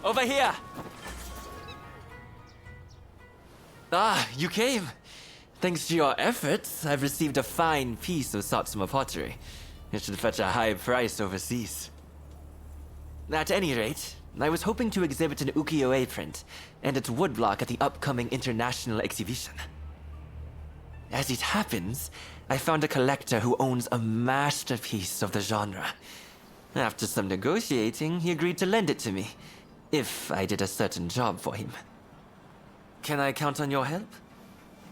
Over here! Ah, you came. Thanks to your efforts, I've received a fine piece of Satsuma pottery. It should fetch a high price overseas. At any rate, I was hoping to exhibit an ukiyo-e print and its woodblock at the upcoming international exhibition. As it happens, I found a collector who owns a masterpiece of the genre. After some negotiating, he agreed to lend it to me, if I did a certain job for him. Can I count on your help?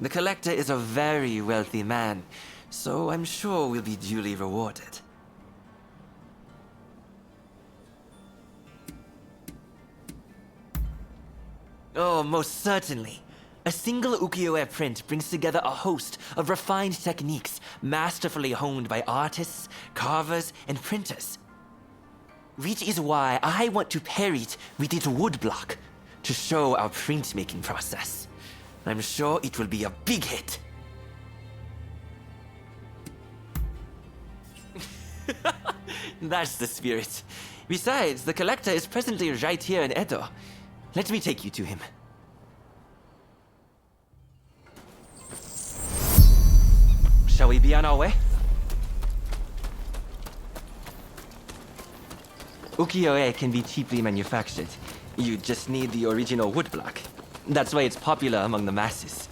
The collector is a very wealthy man, so I'm sure we'll be duly rewarded. Oh, most certainly. A single ukiyo-e print brings together a host of refined techniques masterfully honed by artists, carvers, and printers. Which is why I want to pair it with its woodblock to show our printmaking process. I'm sure it will be a big hit. That's the spirit. Besides, the collector is presently right here in Edo. Let me take you to him. Shall we be on our way? Ukiyo-e can be cheaply manufactured. You just need the original woodblock. That's why it's popular among the masses.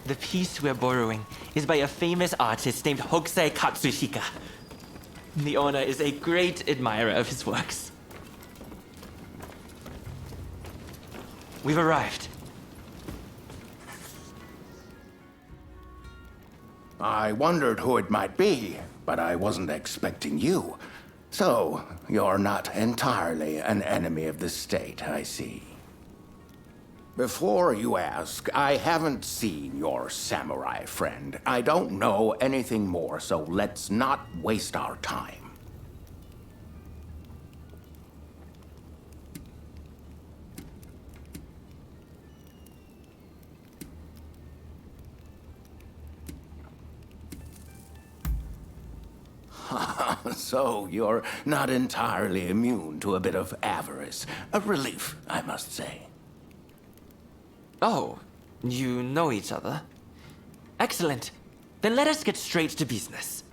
The piece we're borrowing is by a famous artist named Hokusai Katsushika. The owner is a great admirer of his works. We've arrived. I wondered who it might be, but I wasn't expecting you. So, you're not entirely an enemy of the state, I see. Before you ask, I haven't seen your samurai friend. I don't know anything more, so let's not waste our time. So you're not entirely immune to a bit of avarice. A relief, I must say. Oh, you know each other? Excellent. Then let us get straight to business.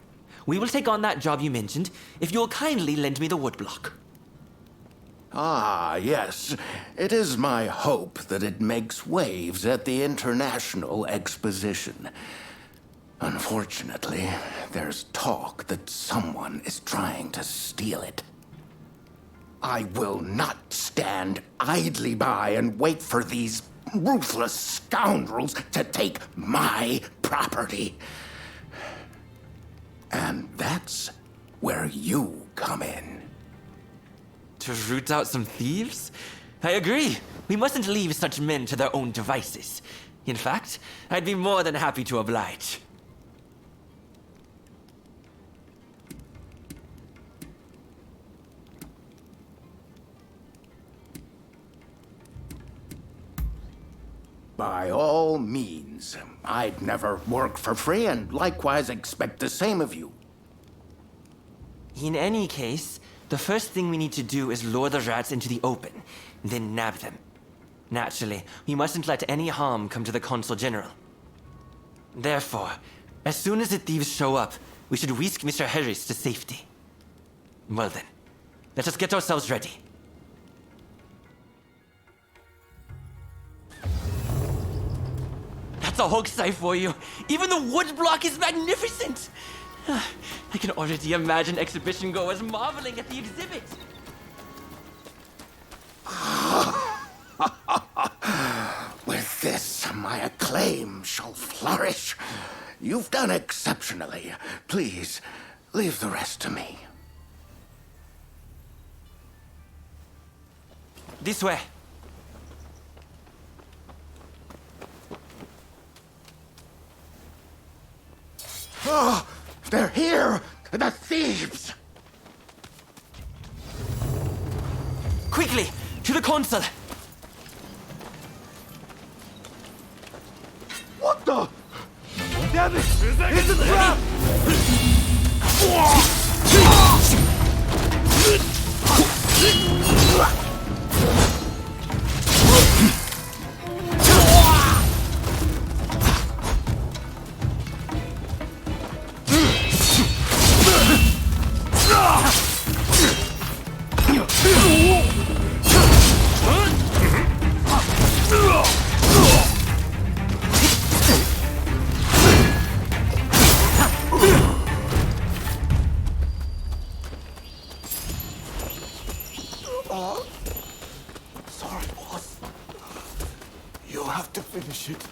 We will take on that job you mentioned if you'll kindly lend me the woodblock. Ah, yes. It is my hope that it makes waves at the International Exposition. Unfortunately, there's talk that someone is trying to steal it. I will not stand idly by and wait for these ruthless scoundrels to take my property. And that's where you come in. To root out some thieves? I agree. We mustn't leave such men to their own devices. In fact, I'd be more than happy to oblige. By all means. I'd never work for free and likewise expect the same of you. In any case, the first thing we need to do is lure the rats into the open, then nab them. Naturally, we mustn't let any harm come to the Consul General. Therefore, as soon as the thieves show up, we should whisk Mr. Harris to safety. Well then, let us get ourselves ready. That's a Hokusai for you. Even the woodblock is magnificent. I can already imagine exhibition goers marveling at the exhibit. With this, my acclaim shall flourish. You've done exceptionally. Please, leave the rest to me. This way. Oh, they're here! The thieves! Quickly! To the console! What the? Damn it! It's a trap! Sorry, boss. You have to finish it.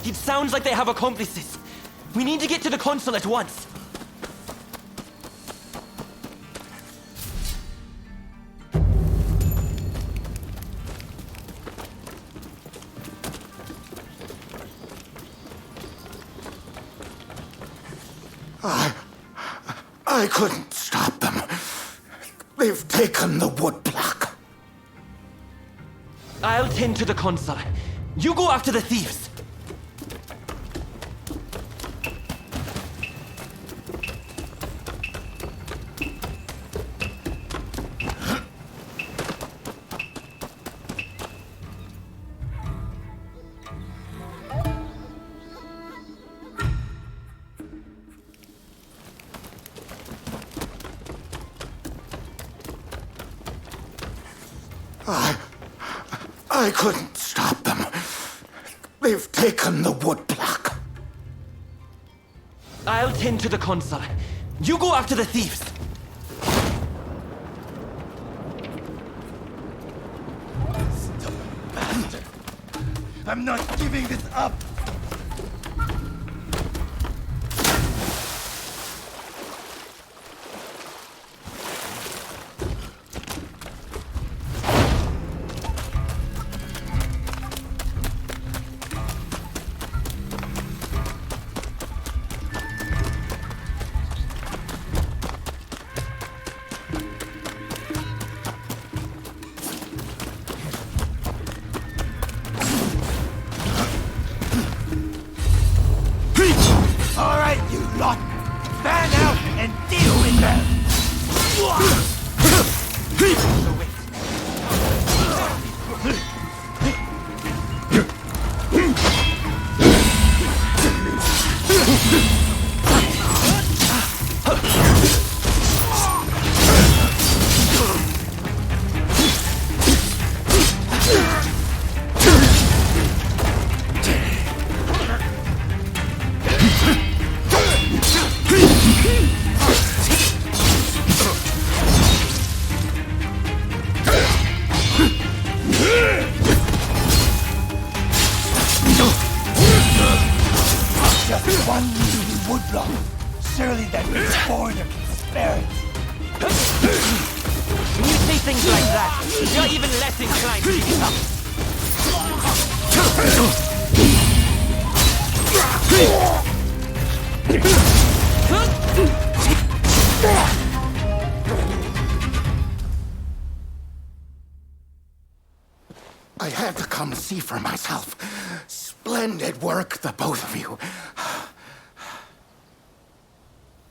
It sounds like they have accomplices. We need to get to the console at once. I couldn't stop them. They've taken the woodblock. I'll tend to the console. You go after the thieves. I couldn't stop them. They've taken the woodblock. I'll tend to the console. You go after the thieves. Stupid bastard. I'm not giving this up. All right, you lot. Fan out and deal with them. Just one measly woodblock. Surely that means foreigner can spare it. When you say things like that, you're even less inclined to give it up. I had to come see for myself. Splendid work, the both of you.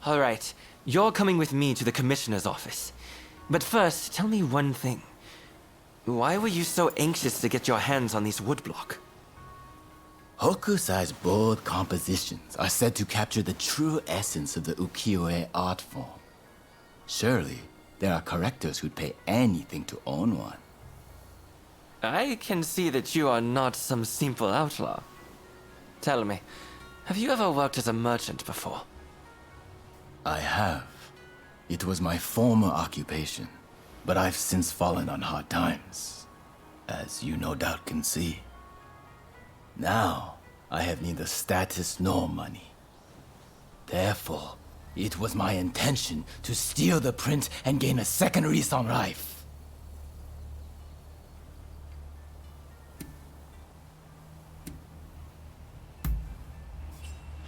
All right, you're coming with me to the commissioner's office. But first, tell me one thing. Why were you so anxious to get your hands on these woodblock? Hokusai's bold compositions are said to capture the true essence of the ukiyo-e art form. Surely, there are collectors who'd pay anything to own one. I can see that you are not some simple outlaw. Tell me, have you ever worked as a merchant before? I have. It was my former occupation, but I've since fallen on hard times, as you no doubt can see. Now, I have neither status nor money. Therefore, it was my intention to steal the print and gain a second lease on life.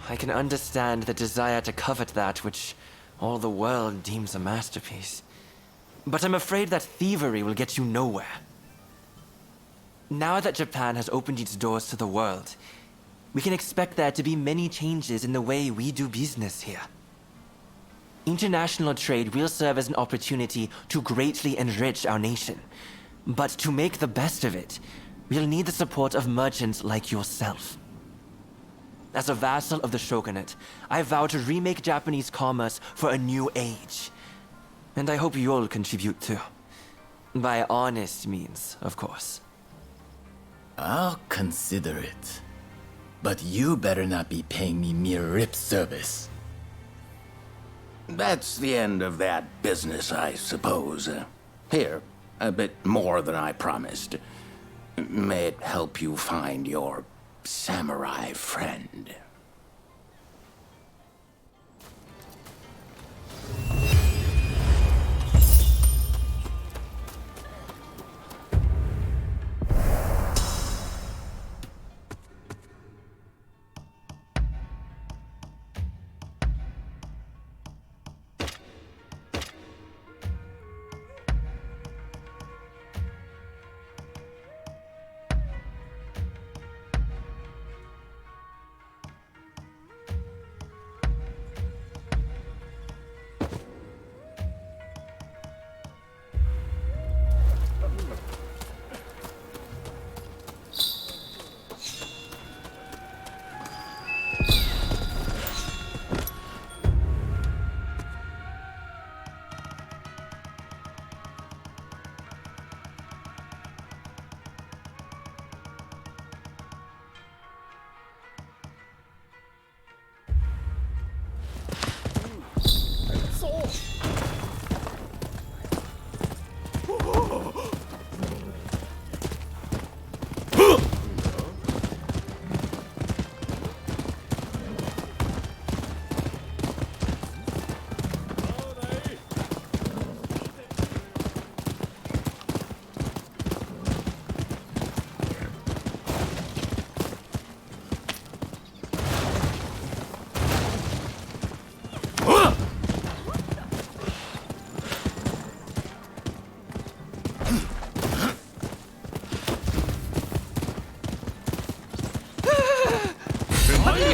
I can understand the desire to covet that which all the world deems a masterpiece. But I'm afraid that thievery will get you nowhere. Now that Japan has opened its doors to the world, we can expect there to be many changes in the way we do business here. International trade will serve as an opportunity to greatly enrich our nation. But to make the best of it, we'll need the support of merchants like yourself. As a vassal of the shogunate, I vow to remake Japanese commerce for a new age. And I hope you'll contribute too. By honest means, of course. I'll consider it. But you better not be paying me mere lip service. That's the end of that business, I suppose. Here, a bit more than I promised. May it help you find your samurai friend.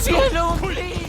Leave me alone, please!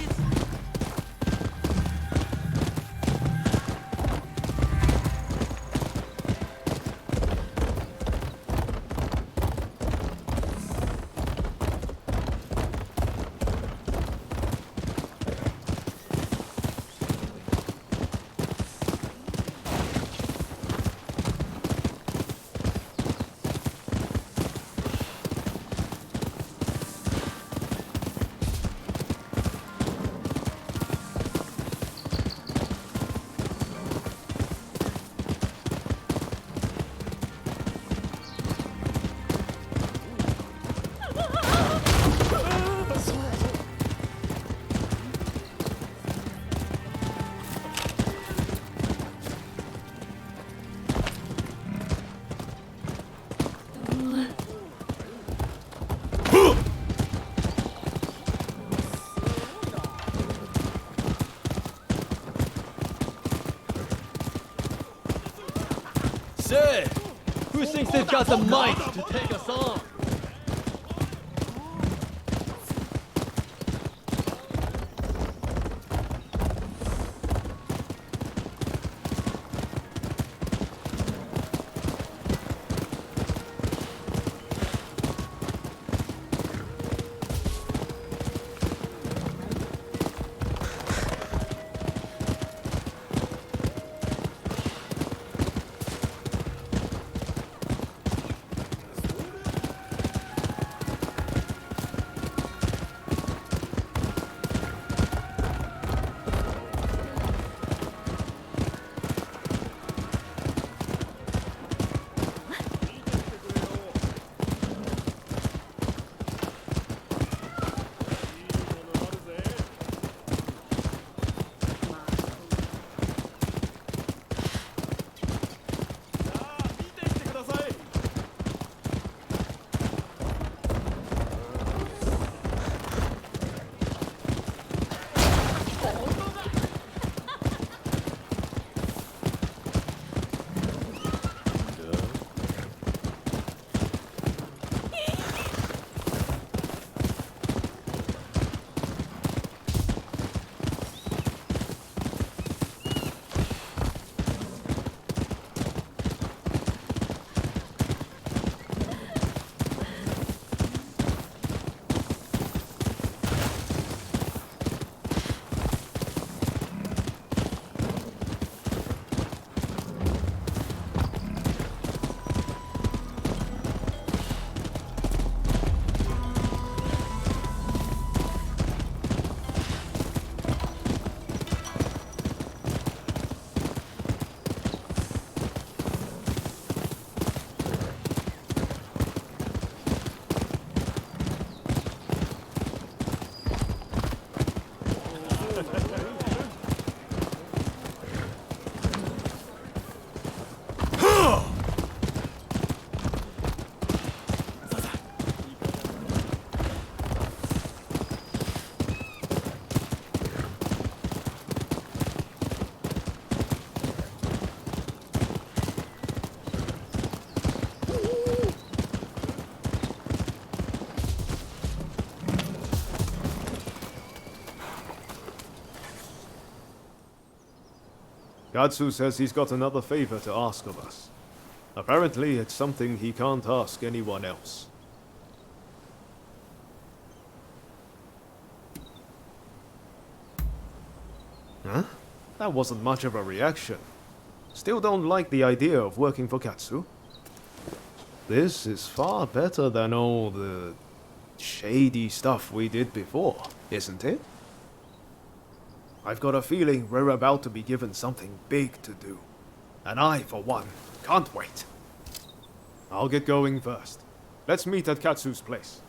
Say, who thinks they've got the might to take us on? Gatsu says he's got another favor to ask of us. Apparently, it's something he can't ask anyone else. Huh? That wasn't much of a reaction. Still don't like the idea of working for Gatsu? This is far better than all the shady stuff we did before, isn't it? I've got a feeling we're about to be given something big to do. And I, for one, can't wait. I'll get going first. Let's meet at Katsu's place.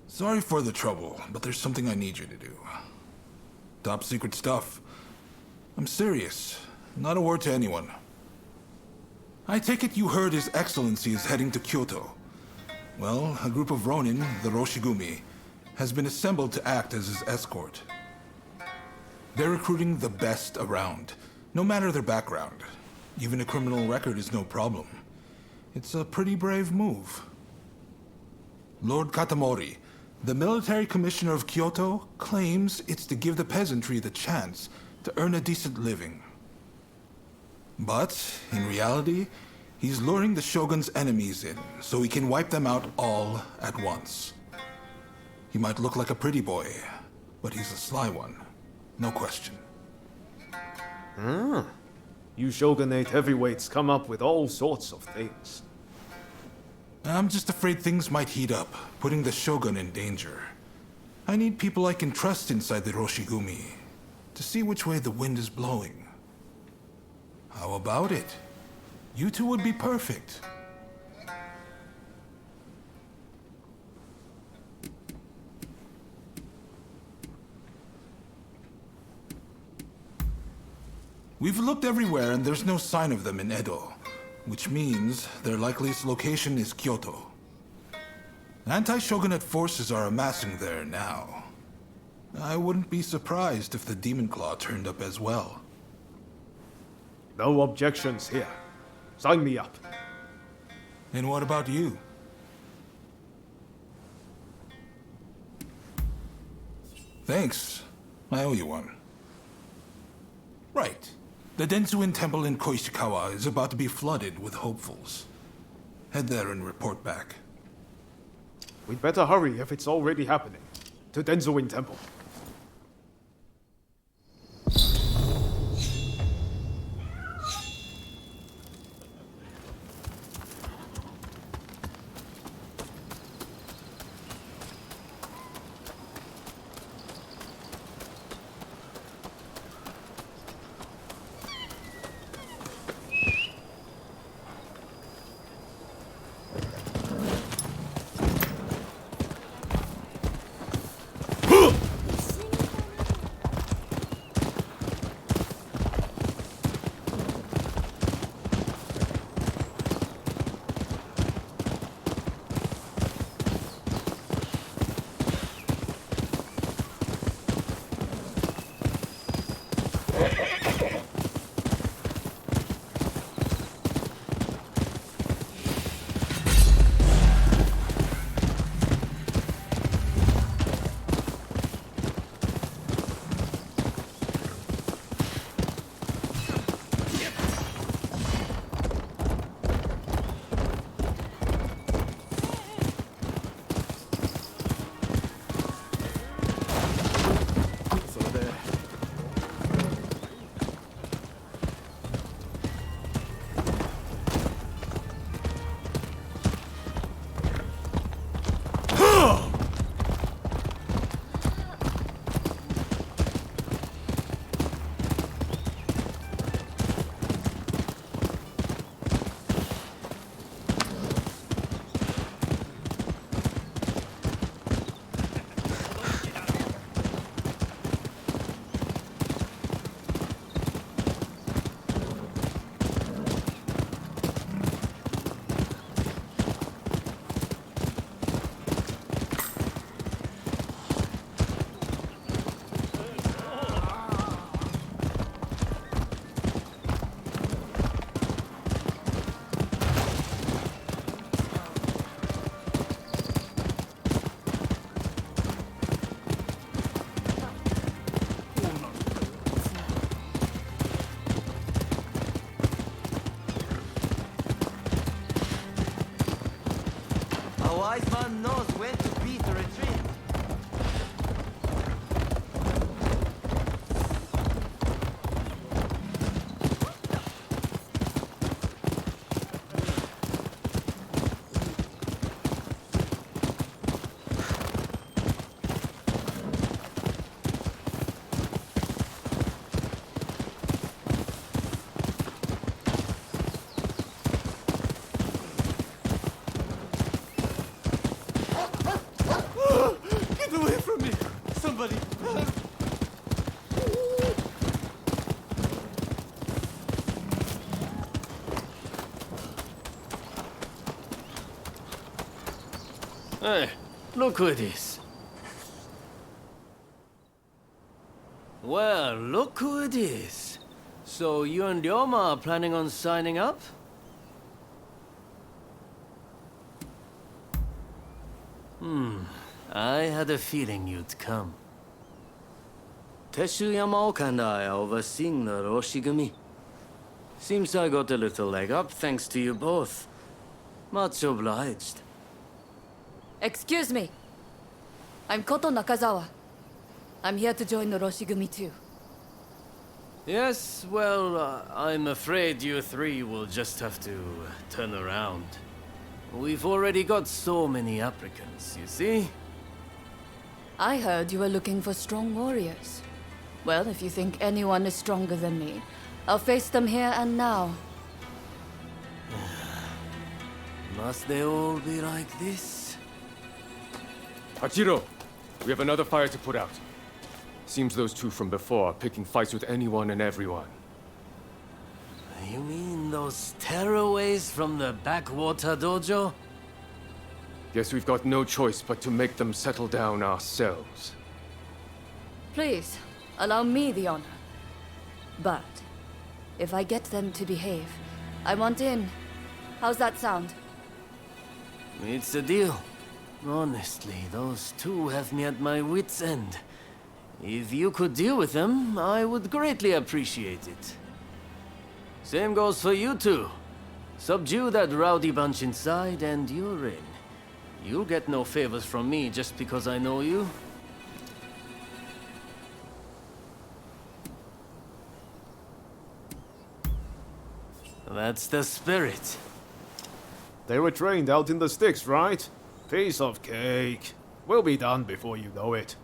Sorry for the trouble, but there's something I need you to do. Top secret stuff. I'm serious. Not a word to anyone. I take it you heard His Excellency is heading to Kyoto. Well, a group of Ronin, the Roshigumi, has been assembled to act as his escort. They're recruiting the best around, no matter their background. Even a criminal record is no problem. It's a pretty brave move. Lord Katamori, the military commissioner of Kyoto, claims it's to give the peasantry the chance to earn a decent living. But, in reality, he's luring the shogun's enemies in so he can wipe them out all at once. He might look like a pretty boy, but he's a sly one. No question. You shogunate heavyweights come up with all sorts of things. I'm just afraid things might heat up, putting the shogun in danger. I need people I can trust inside the Roshigumi to see which way the wind is blowing. How about it? You two would be perfect. We've looked everywhere and there's no sign of them in Edo, which means their likeliest location is Kyoto. Anti-shogunate forces are amassing there now. I wouldn't be surprised if the Demon Claw turned up as well. No objections here. Sign me up. And what about you? Thanks. I owe you one. Right. The Densuin Temple in Koishikawa is about to be flooded with hopefuls. Head there and report back. We'd better hurry if it's already happening. To Denzuin Temple. Somebody! Hey, look who it is. Well, look who it is. So you and Ryoma are planning on signing up? I had a feeling you'd come. Teshu Yamaoka and I are overseeing the Roshigumi. Seems I got a little leg up thanks to you both. Much obliged. Excuse me. I'm Koto Nakazawa. I'm here to join the Roshigumi too. Yes, well, I'm afraid you three will just have to turn around. We've already got so many applicants, you see? I heard you were looking for strong warriors. Well, if you think anyone is stronger than me, I'll face them here and now. Must they all be like this? Hachiro, we have another fire to put out. Seems those two from before are picking fights with anyone and everyone. You mean those tearaways from the backwater dojo? Guess we've got no choice but to make them settle down ourselves. Please, allow me the honor. But, if I get them to behave, I want in. How's that sound? It's a deal. Honestly, those two have me at my wit's end. If you could deal with them, I would greatly appreciate it. Same goes for you two. Subdue that rowdy bunch inside and you're in. You'll get no favors from me just because I know you. That's the spirit. They were trained out in the sticks, right? Piece of cake. We'll be done before you know it.